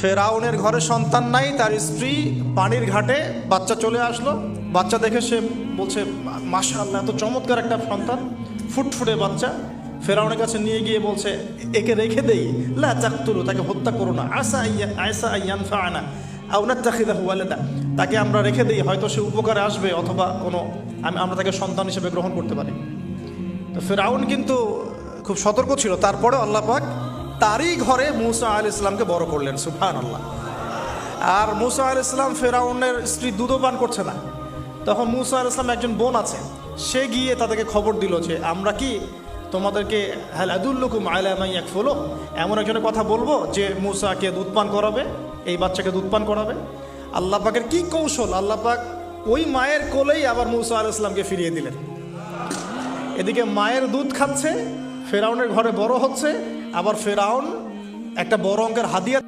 ফেরাউনের ঘরে সন্তান নাই, তার স্ত্রী পানির ঘাটে বাচ্চা চলে আসলো। বাচ্চা দেখে সে বলছে, মাশাআল্লাহ, এত চমৎকার একটা সন্তান, ফুটফুটে বাচ্চা। ফেরাউনের কাছে নিয়ে গিয়ে বলছে, একে রেখে দেই, লা তাকতুলু, তাকে হত্যা করো না, আসা ইয়ানফাআনা আও নাত্তাখিযাহু ওয়ালাদা, তাকে আমরা রেখে দেই, হয়তো সে উপকারে আসবে, অথবা কোনো আমরা তাকে সন্তান হিসেবে গ্রহণ করতে পারি। তো ফেরাউন কিন্তু খুব সতর্ক ছিল, তারপরে আল্লাহ পাক তারই ঘরে মূসা আলাইহিস সালামকে বড় করলেন, সুবহানাল্লাহ। আর মূসা আলাইহিস সালাম ফেরাউনের স্ত্রী দুধও পান করছে না। তখন মূসা আলাইহিস সালাম একজন বোন আছে, সে গিয়ে তাদেরকে খবর দিল যে আমরা কি তোমাদেরকে হাল আদুল্লুকুম আলা মান ইয়াকফুলু, এমন একজনের কথা বলবো যে মূসাকে দুধ পান করাবে, এই বাচ্চাকে দুধ পান করাবে। আল্লাহ পাকের কি কৌশল, আল্লাহ পাক ওই মায়ের কোলেই আবার মূসা আলাইহিস সালামকে ফিরিয়ে দিলেন। এদিকে মায়ের দুধ খাচ্ছে, ফেরাউনের ঘরে বড় হচ্ছে, আবার ফেরাউন একটা বড় অঙ্কের হাদিয়া